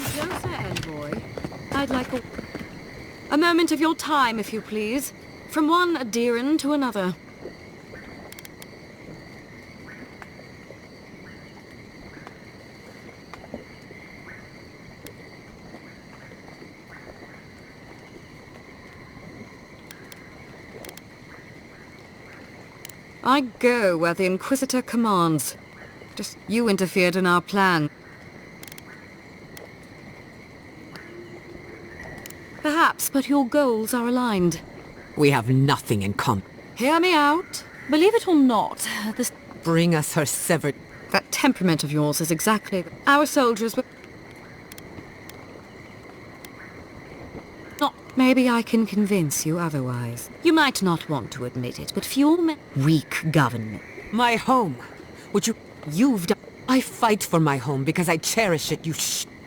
closer, envoy. I'd like a moment of your time, if you please. From one adherent to another. I go where the Inquisitor commands. Just you interfered in our plan. Perhaps, but your goals are aligned. We have nothing in common. Hear me out. Believe it or not, this... Bring us her severed... That temperament of yours is exactly... Our soldiers were... Not... Maybe I can convince you otherwise. You might not want to admit it, but few weak government. My home. Would you... You've done... I fight for my home because I cherish it, you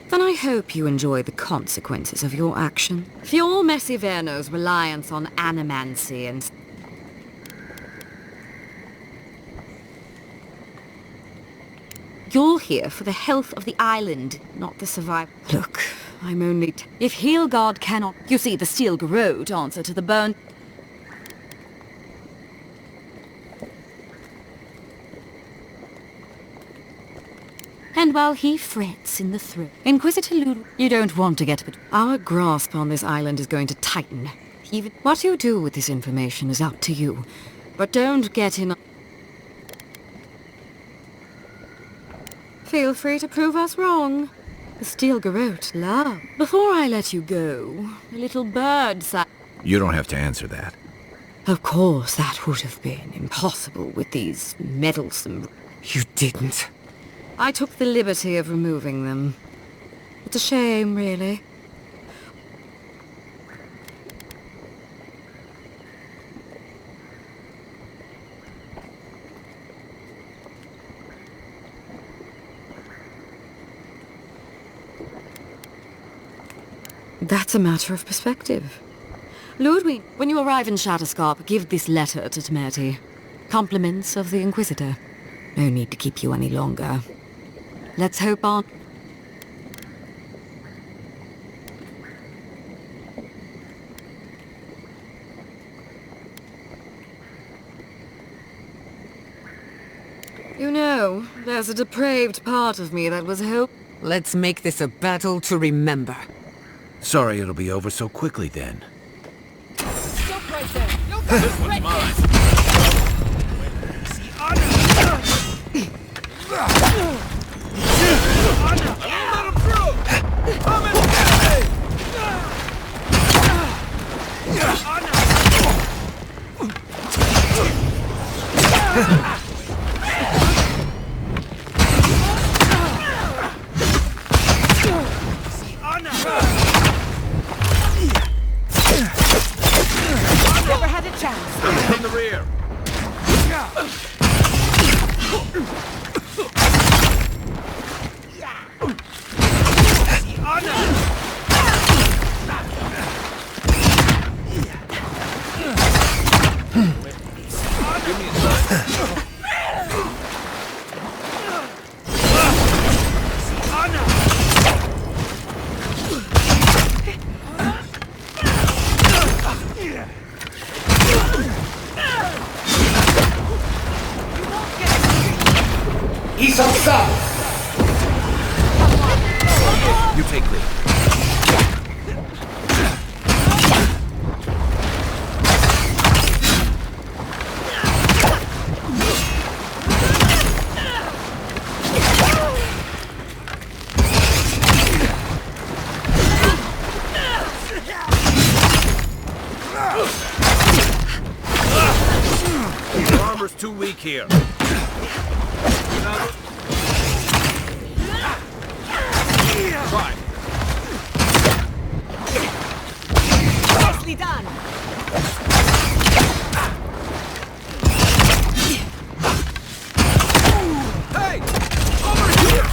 Then I hope you enjoy the consequences of your action. Fjord Messiverno's reliance on animancy and... You're here for the health of the island, not the survival. Look, I'm only... If Heelgard cannot... You see, the Steel Garrote answer to the burn... And while he frets in the throat, Inquisitor Lud... You don't want to get... Our grasp on this island is going to tighten. Even... What you do with this information is up to you. But don't get in... Feel free to prove us wrong. The Steel Garrote, love. Before I let you go, a little bird sat... You don't have to answer that. Of course, that would have been impossible with these meddlesome... You didn't. I took the liberty of removing them. It's a shame, really. That's a matter of perspective. Ludwig, when you arrive in Shatterscarp, give this letter to Temerity. Compliments of the Inquisitor. No need to keep you any longer. Let's hope on... You know, there's a depraved part of me that was Let's make this a battle to remember. Sorry it'll be over so quickly then. Stop right there! This one's mine! Never had a chance. From the rear! Give me a sign. He's outside! You take lead. Your armor's too weak here. Try. Nicely done. Hey! Over here!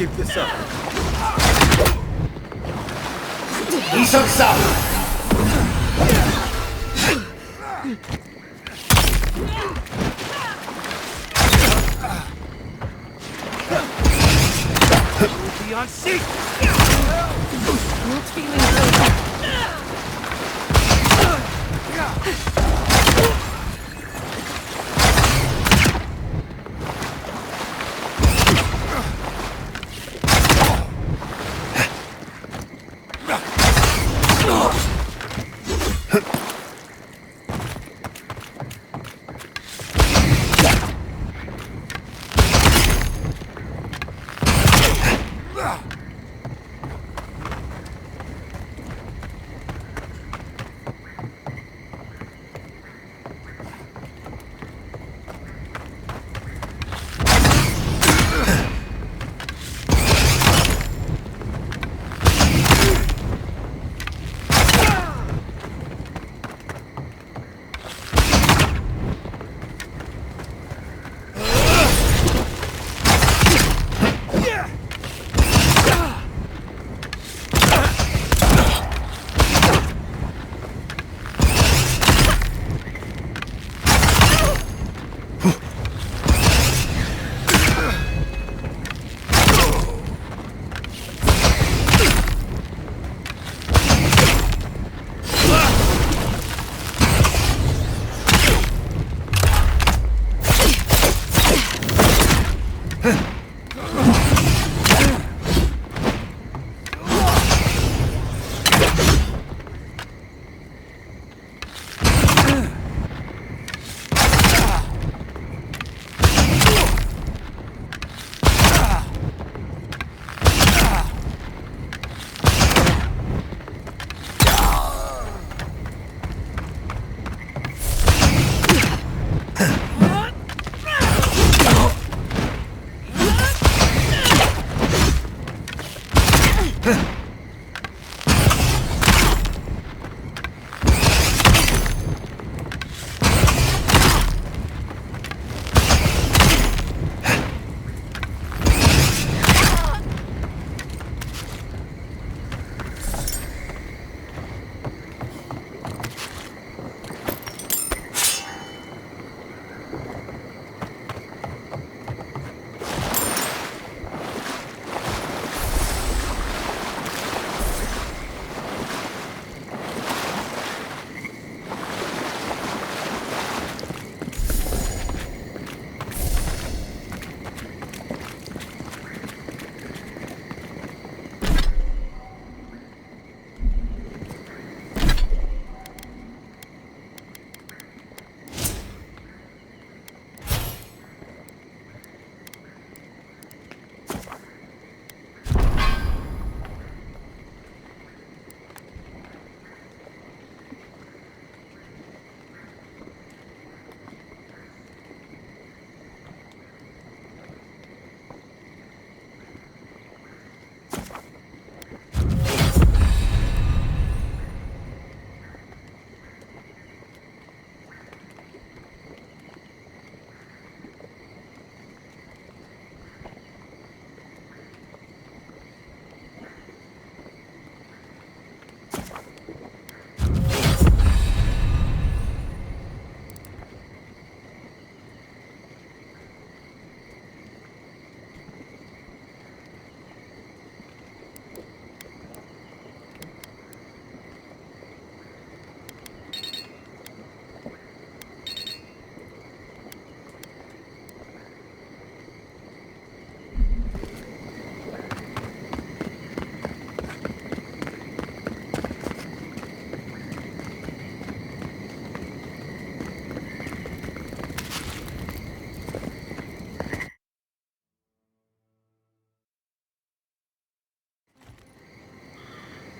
Keep this up. 이석 싸움. Be on seat! Not feeling good.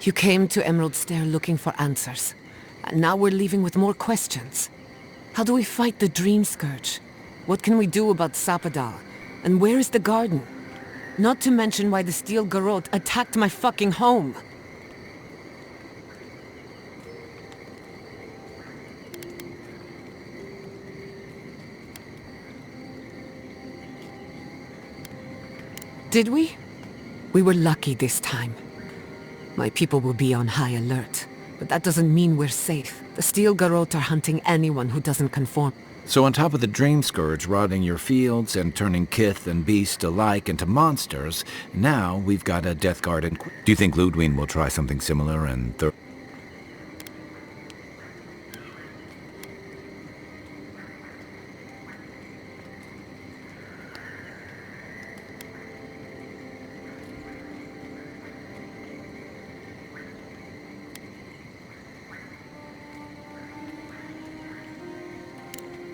You came to Emerald Stair looking for answers. And now we're leaving with more questions. How do we fight the Dream Scourge? What can we do about Sapadal? And where is the garden? Not to mention why the Steel Garrote attacked my fucking home. Did we? We were lucky this time. My people will be on high alert, but that doesn't mean we're safe. The Steel Garrote are hunting anyone who doesn't conform. So on top of the Dream Scourge rotting your fields and turning kith and beast alike into monsters, now we've got a Death Guard in... Do you think Ludwig will try something similar and...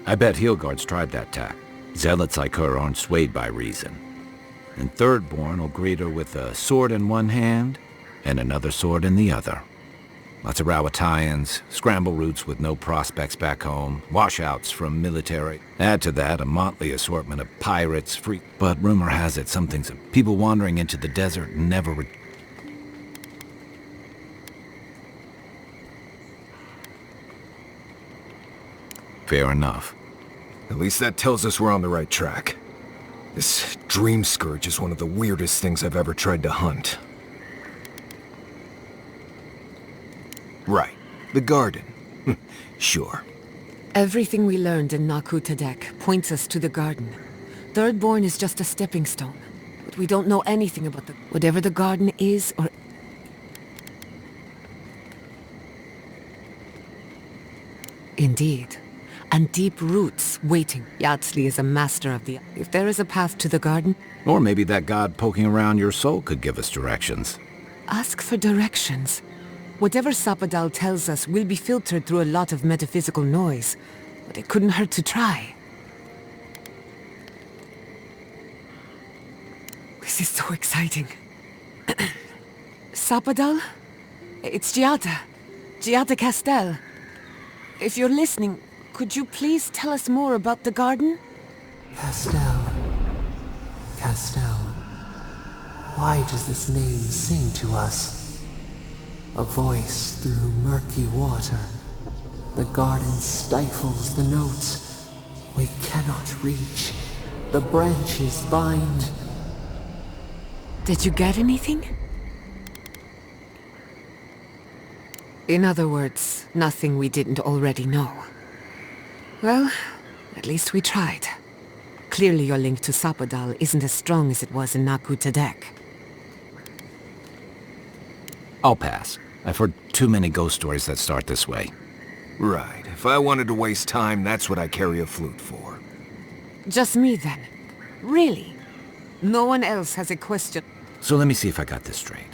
I bet Heelguard's tried that tack. Zealots like her aren't swayed by reason. And Thirdborn will greet her with a sword in one hand and another sword in the other. Lots of Rawatayans, scramble routes with no prospects back home, washouts from military. Add to that a motley assortment of pirates, free... But rumor has it something's... People wandering into the desert and never... Fair enough. At least that tells us we're on the right track. This Dream Scourge is one of the weirdest things I've ever tried to hunt. Right. The garden. Sure. Everything we learned in Naku Tadek points us to the garden. Thirdborn is just a stepping stone, but we don't know anything about whatever the garden is or... Indeed. And deep roots waiting. Yatsley is a master of the... If there is a path to the garden... Or maybe that god poking around your soul could give us directions. Ask for directions. Whatever Sapadal tells us will be filtered through a lot of metaphysical noise, but it couldn't hurt to try. This is so exciting. Sapadal? It's Giada. Giada Castel. If you're listening, could you please tell us more about the garden? Castel. Castel. Why does this name sing to us? A voice through murky water. The garden stifles the notes. We cannot reach. The branches bind. Did you get anything? In other words, nothing we didn't already know. Well, at least we tried. Clearly your link to Sapadal isn't as strong as it was in Naku Tadek. I'll pass. I've heard too many ghost stories that start this way. Right. If I wanted to waste time, that's what I carry a flute for. Just me then? Really? No one else has a question? So let me see if I got this straight.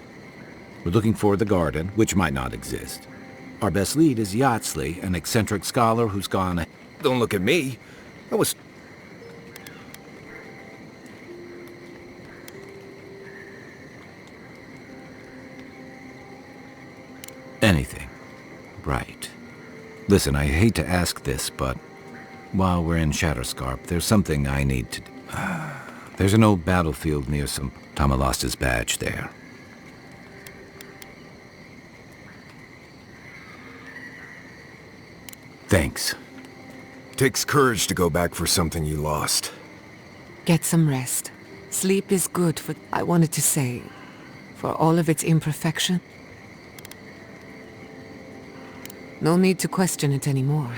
We're looking for the garden, which might not exist. Our best lead is Yatsley, an eccentric scholar who's gone... Don't look at me. I was... Anything. Right. Listen, I hate to ask this, but while we're in Shatterscarp, there's something I need to do. There's an old battlefield near some... Tama lost his badge there. Thanks. Takes courage to go back for something you lost. Get some rest. Sleep is good for... I wanted to say, for all of its imperfection. No need to question it anymore.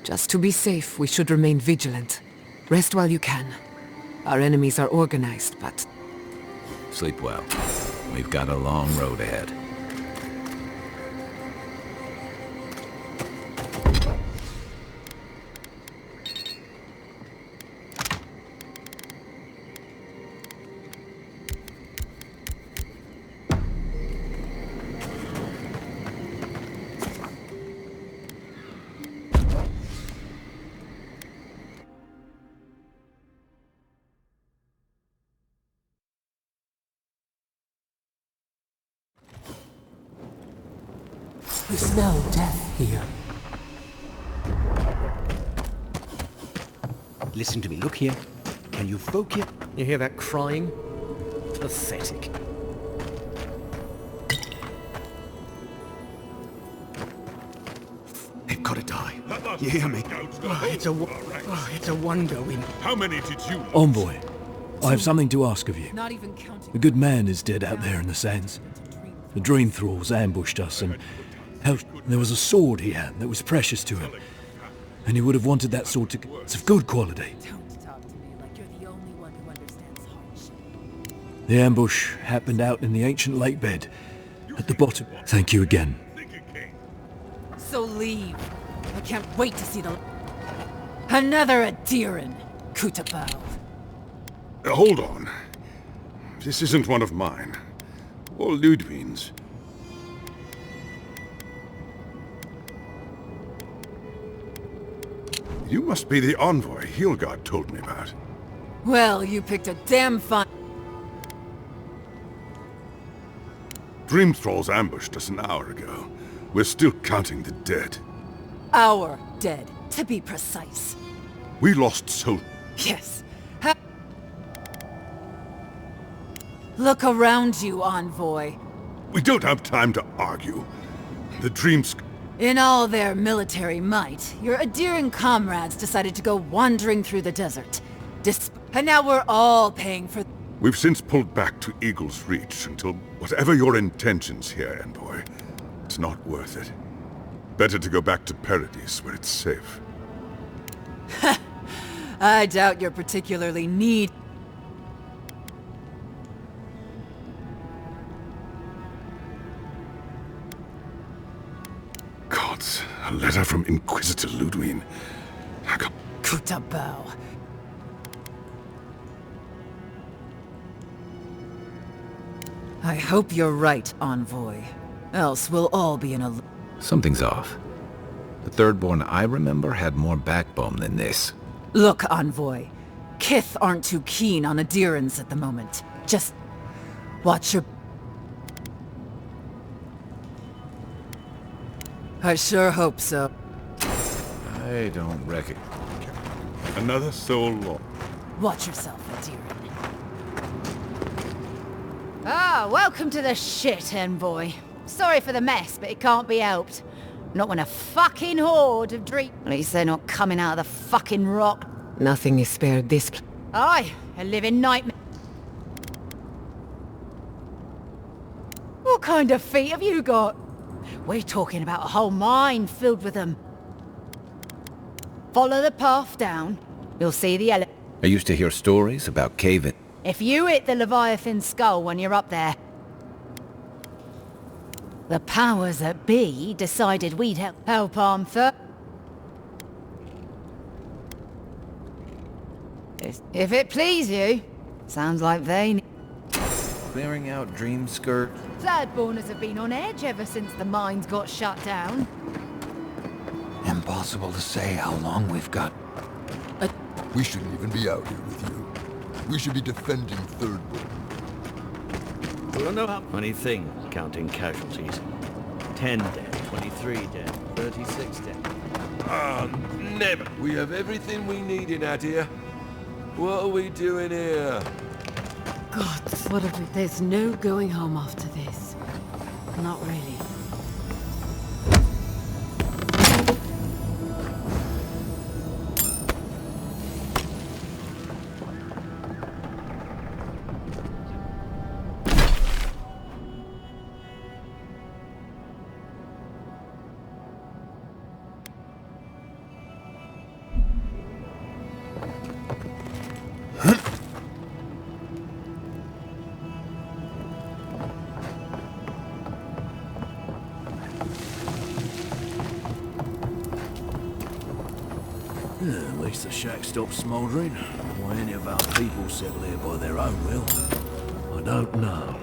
Just to be safe, we should remain vigilant. Rest while you can. Our enemies are organized, but... Sleep well. We've got a long road ahead. We smell death here. Listen to me. Look here. Can you focus? You hear that crying? Pathetic. They've got to die. You hear me? It's a wonder we... How many did you? Envoy. I have something to ask of you. Not even counting. A good man is dead out there in the sands. The dream thralls ambushed us and there was a sword he had that was precious to him. And he would have wanted that sword to... It's of good quality. Don't talk to me like you're the only one who understands hardship. The ambush happened out in the ancient lake bed at the bottom. Thank you again. So leave. I can't wait to see the... Another Adiran, Kutabao. Hold on. This isn't one of mine. Or Ludwig's. You must be the envoy Hilgard told me about. Well, you picked a damn fine... Dream Thralls ambushed us an hour ago. We're still counting the dead. Our dead, to be precise. We lost so... Yes. Look around you, envoy. We don't have time to argue. The dreams... In all their military might, your Adiran comrades decided to go wandering through the desert. And now we're all paying for... We've since pulled back to Eagle's Reach until whatever your intentions here, envoy, it's not worth it. Better to go back to Paradise where it's safe. I doubt you're particularly need... Gods, a letter from Inquisitor Ludwig. Kutabao. I hope you're right, envoy. Else we'll all be in a... Something's off. The Thirdborn I remember had more backbone than this. Look, envoy. Kith aren't too keen on Adirans at the moment. Just... watch your... I sure hope so. I don't reckon. Another soul lost. Watch yourself, Adiran. Ah, welcome to the shit, envoy. Sorry for the mess, but it can't be helped. Not when a fucking horde of dream... At least they're not coming out of the fucking rock. Nothing is spared this... Aye, a living nightmare. What kind of feet have you got? We're talking about a whole mine filled with them. Follow the path down. You'll see the ele... I used to hear stories about cave-in. If you hit the Leviathan skull when you're up there... The powers that be decided we'd help arm first. If it please you, sounds like they... Clearing out Dream Skirt. Thirdborners have been on edge ever since the mines got shut down. Impossible to say how long we've got. We shouldn't even be out here with you. We should be defending Thirdborn. Well, no, funny thing, counting casualties. 10 dead, 23 dead, 36 dead. Never. We have everything we need in Adir. What are we doing here? God, what have we... There's no going home after this. Not really. At least the shack stopped smouldering. Why any of our people settle here by their own will, I don't know.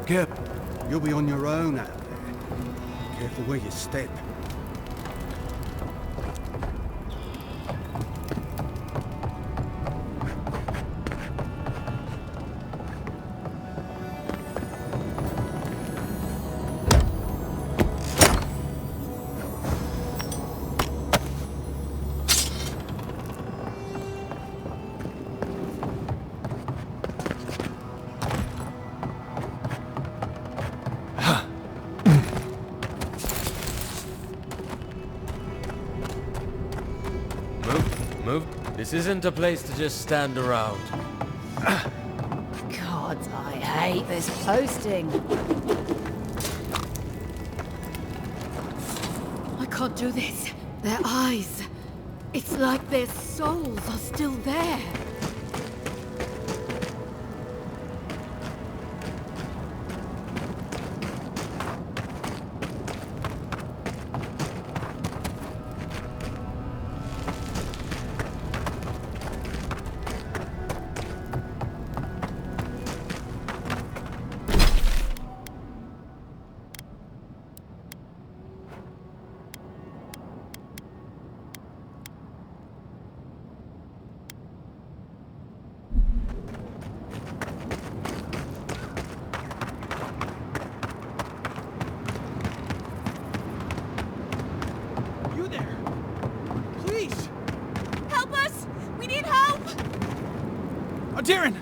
Careful. You'll be on your own out there. Careful where you step. Move. This isn't a place to just stand around. God, I hate this posting. I can't do this. Their eyes. It's like their souls are still there. You there? Please! Help us! We need help! Oh, Darren!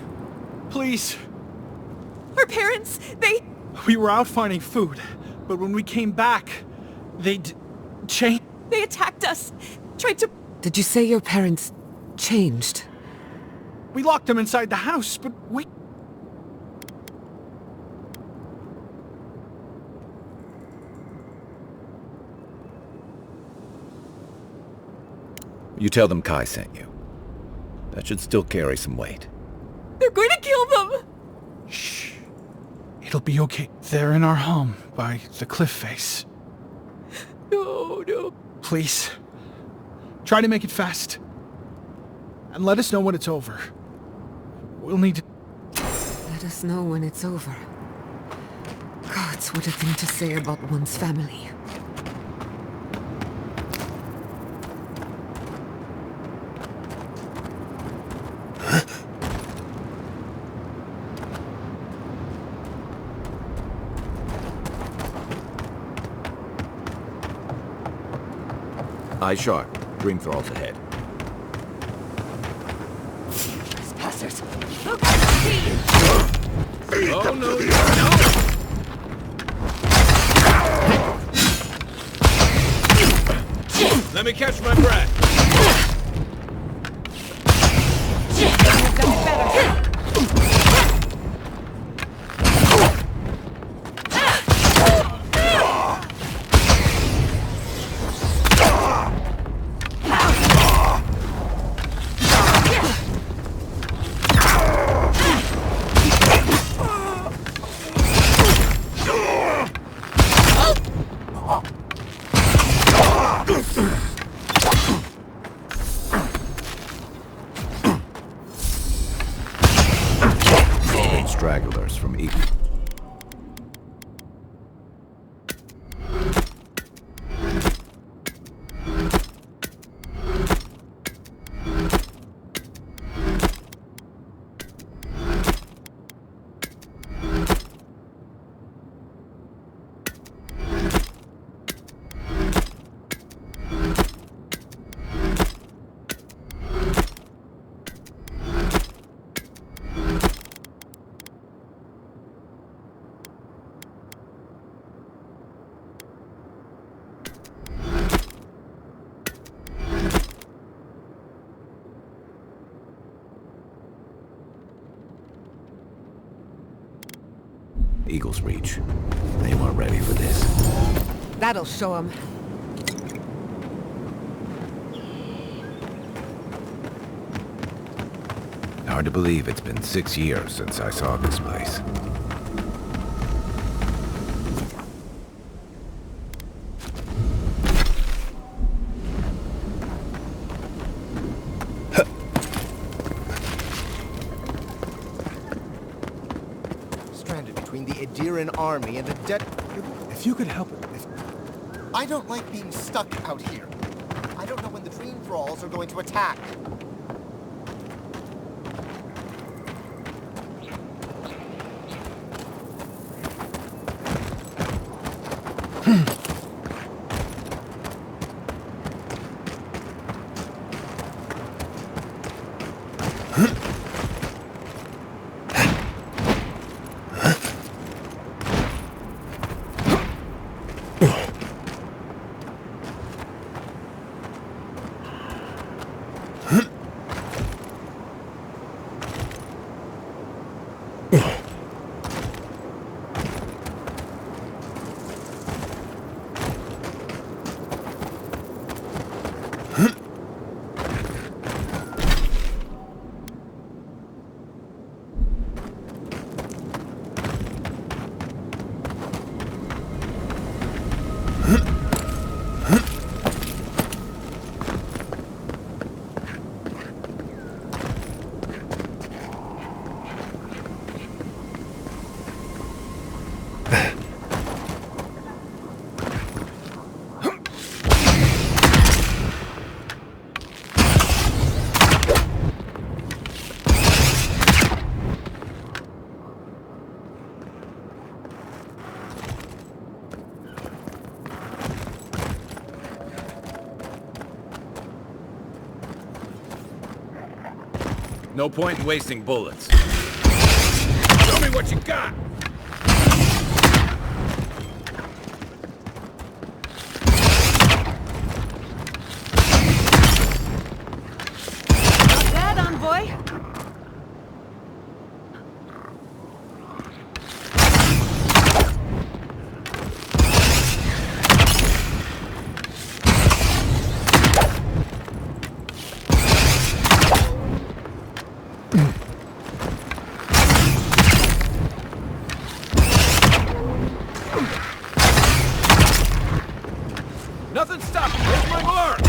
Please! Our parents, We were out finding food, but when we came back, they'd changed. They attacked us. Tried to... Did you say your parents changed? We locked them inside the house, but we... You tell them Kai sent you. That should still carry some weight. They're going to kill them! Shh. It'll be okay. They're in our home, by the cliff face. No. Please. Try to make it fast. And let us know when it's over. We'll need to... Let us know when it's over. Gods, what a thing to say about one's family. Eyes sharp. Dream thralls ahead. Trespassers! Look! Oh, no. Let me catch my breath. You've done it better. Stragglers from Eagle. Eagle's Reach. They weren't ready for this. That'll show them. Hard to believe it's been 6 years since I saw this place. Stranded between the Adiran army and the dead... If you could help it... I don't like being stuck out here. I don't know when the Dream Thralls are going to attack. No point in wasting bullets. Show me what you got! Not bad, envoy. Nothing stopping. Where's my mark?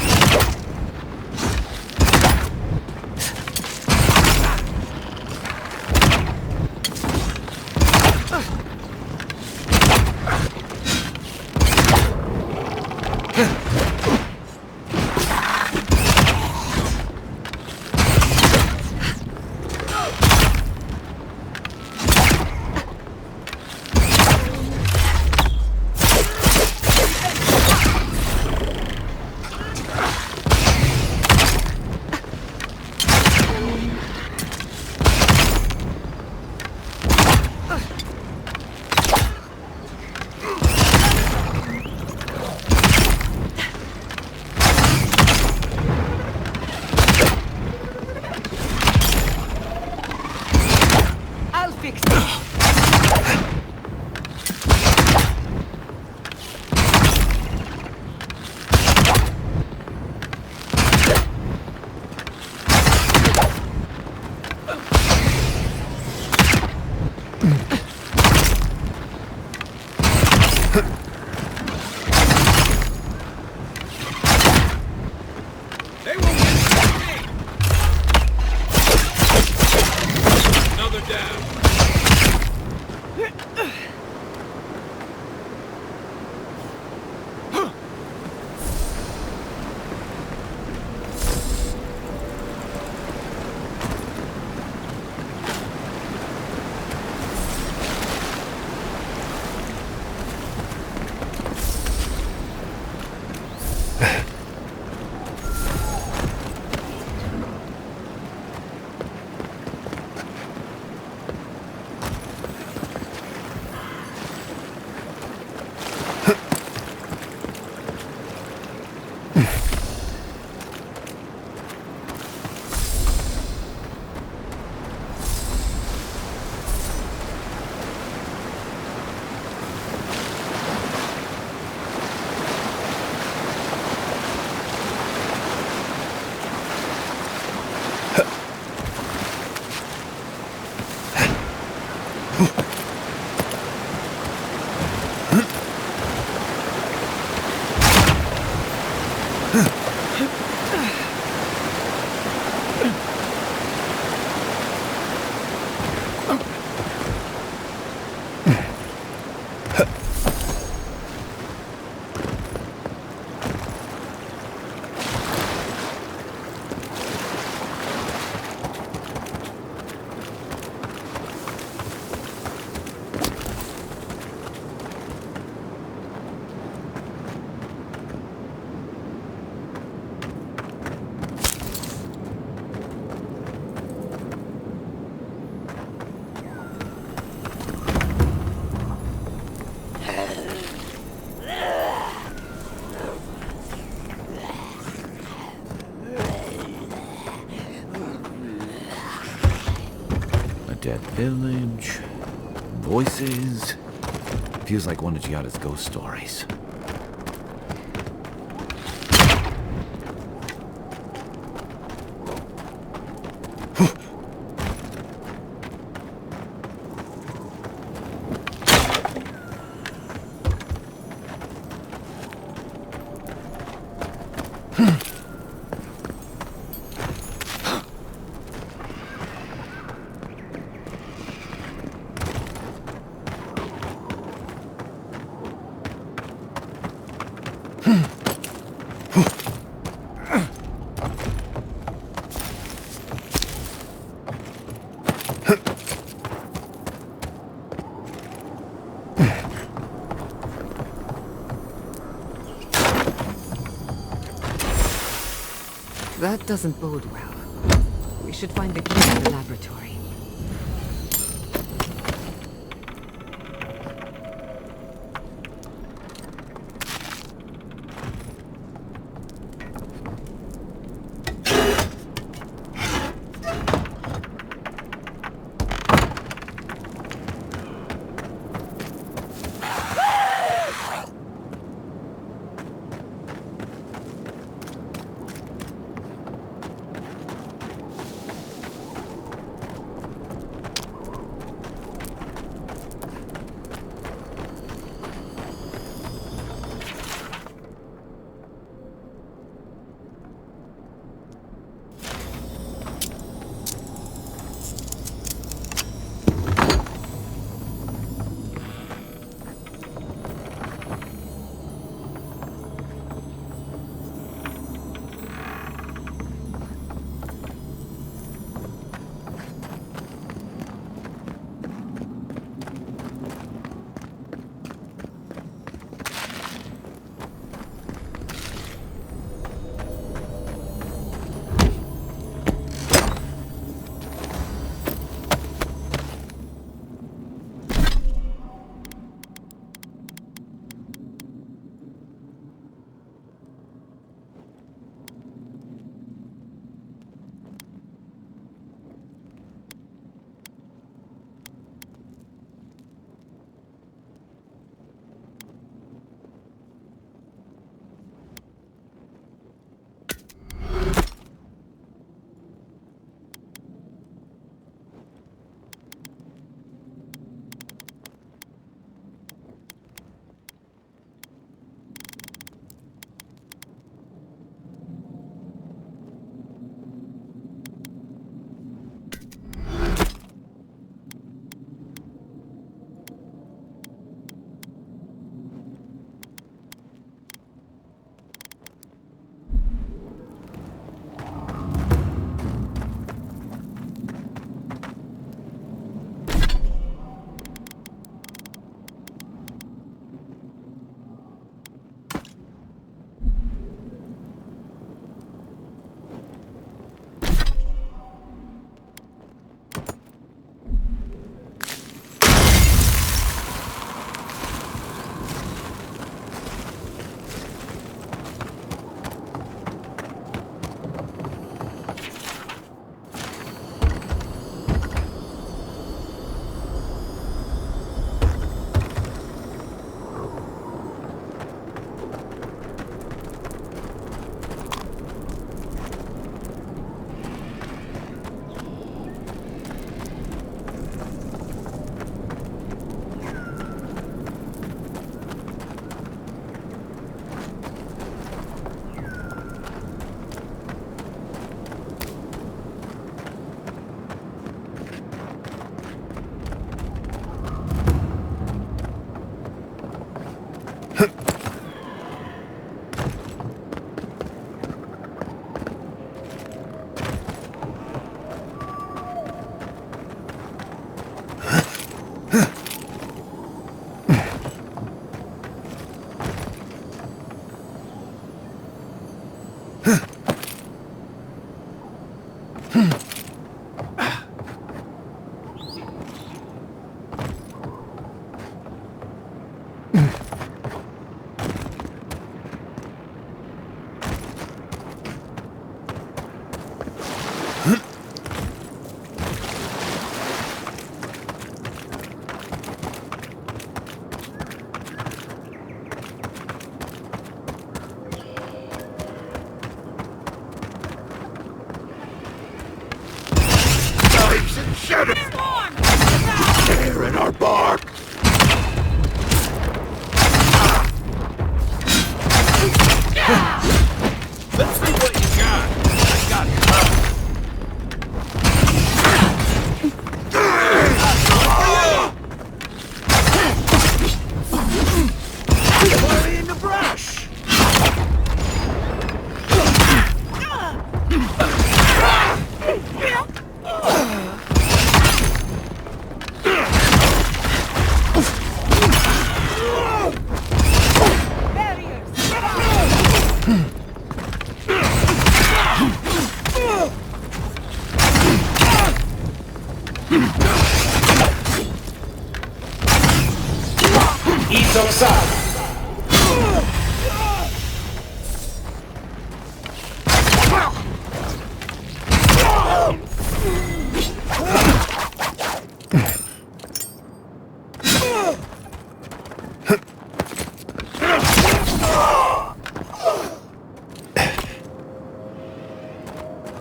Dead village. Voices. Feels like one of Giada's ghost stories. That doesn't bode well. We should find the key to the laboratory.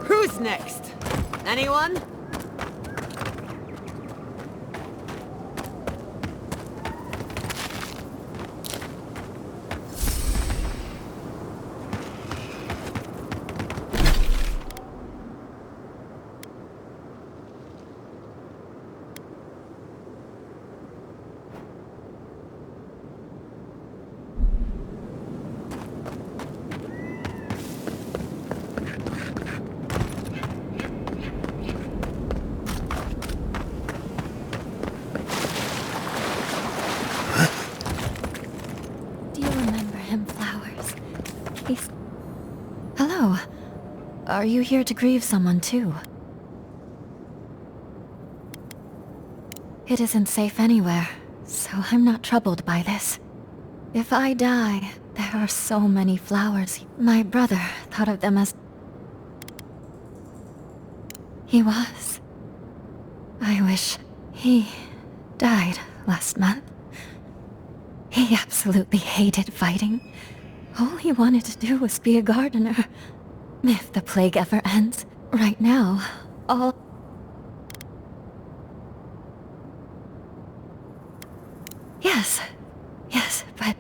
Who's next? Anyone? Hello. Are you here to grieve someone too? It isn't safe anywhere, so I'm not troubled by this. If I die, there are so many flowers. My brother thought of them as... He was. I wish he died last month. He absolutely hated fighting. All he wanted to do was be a gardener. If the plague ever ends, right now, all... Yes, but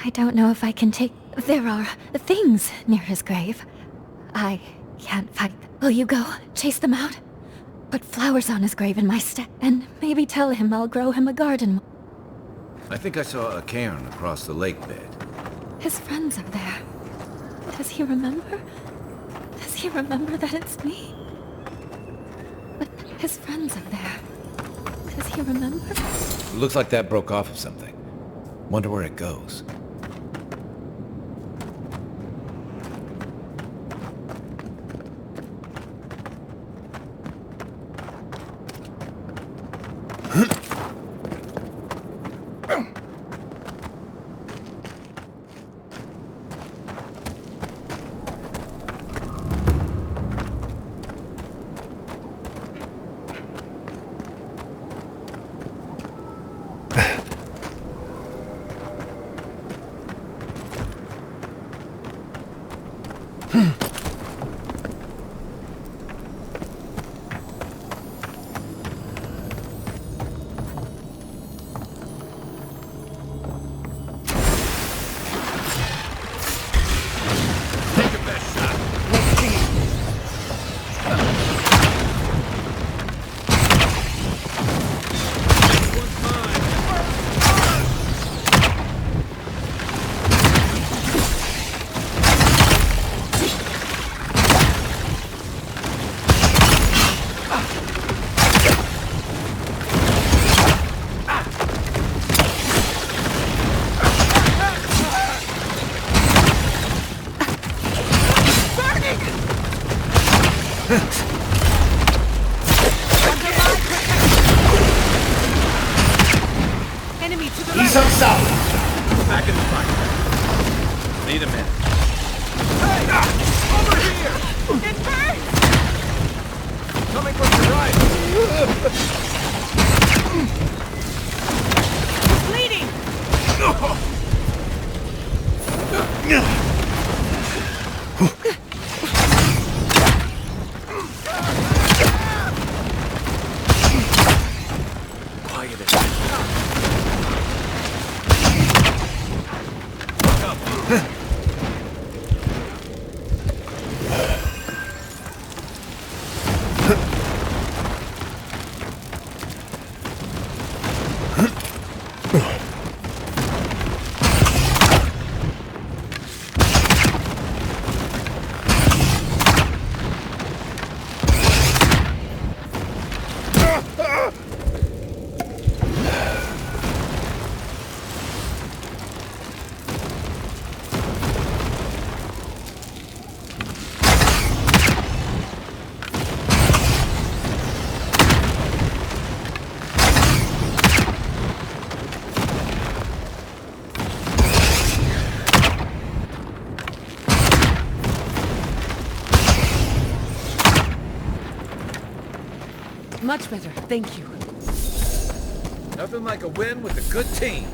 I don't know if I can take... There are things near his grave. I can't fight. Will you go chase them out? Put flowers on his grave in my stead, and maybe tell him I'll grow him a garden. I think I saw a cairn across the lake bed. His friends are there. Does he remember? Does he remember that it's me? But his friends are there. Does he remember? Looks like that broke off of something. Wonder where it goes. Enemy to the Ease right! up south! Back in the front. Need a minute. Hey! Over here! It burns! Coming from the right! Bleeding! Much better, thank you. Nothing like a win with a good team.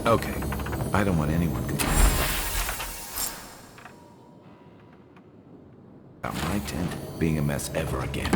Okay, I don't want anyone to about my tent being a mess ever again.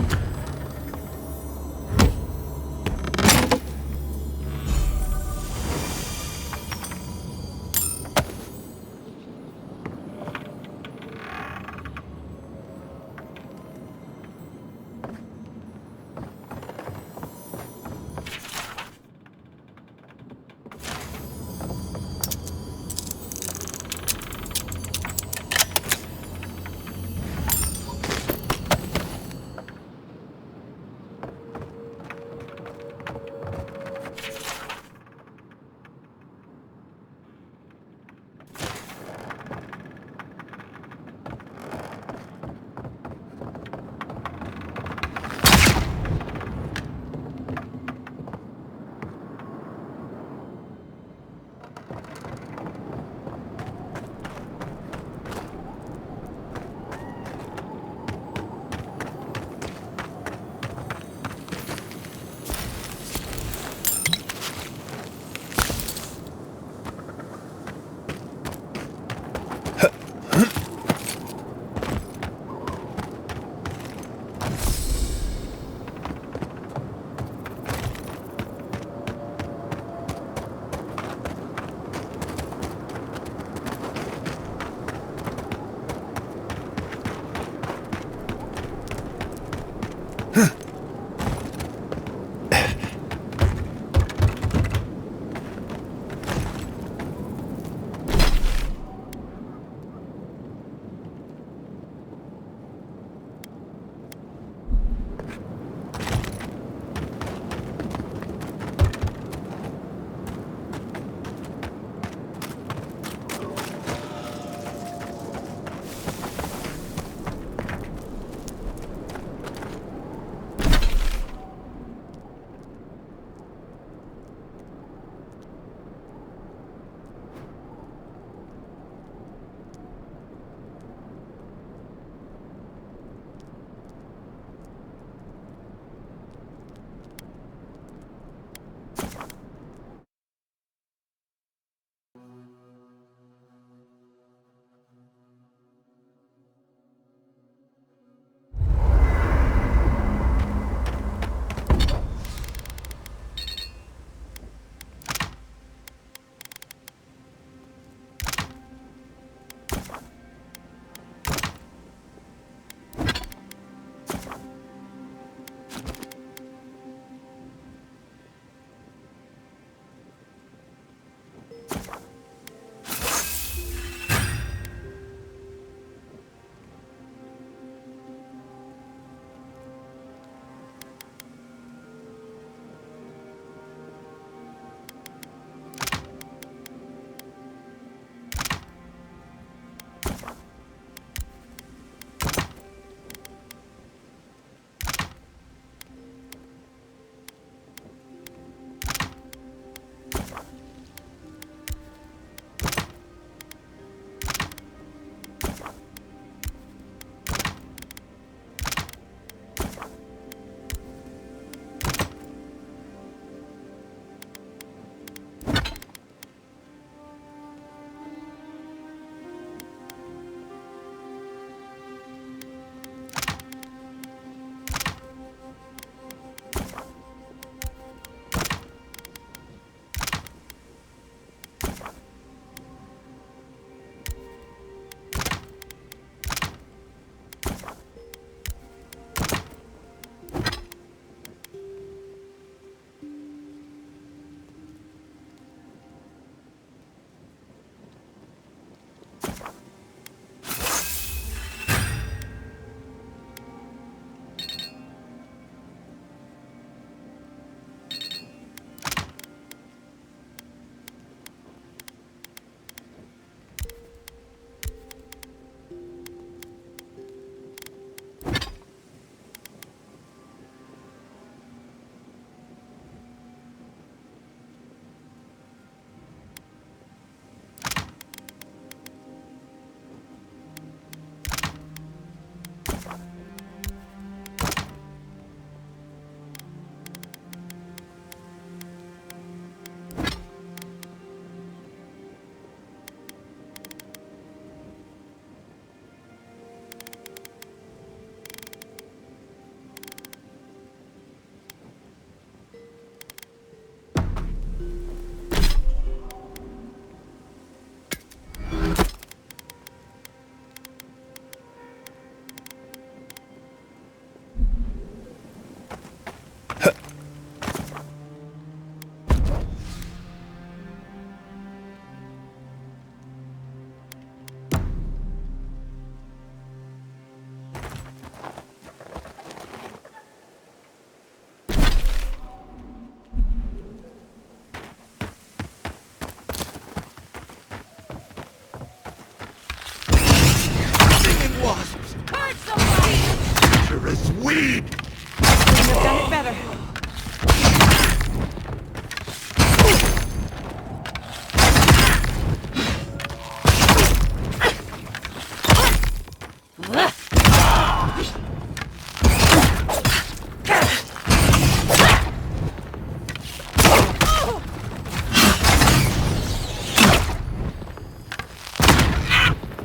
Murderous weed! Couldn't have done it better.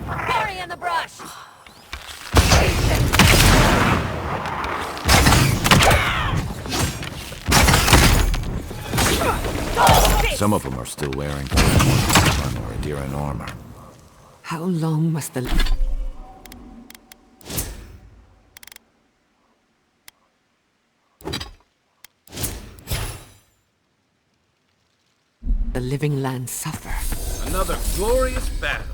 Bury in the brush! Some of them are still wearing armor or Adiran armor. How long must the living land suffer? Another glorious battle.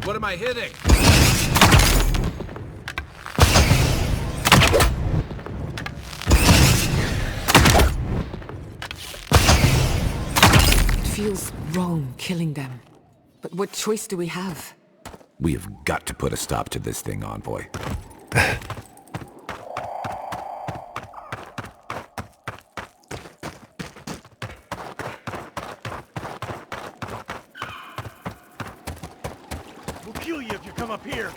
What am I hitting? It feels wrong killing them. But what choice do we have? We have got to put a stop to this thing, Envoy. We'll kill you if you come up here.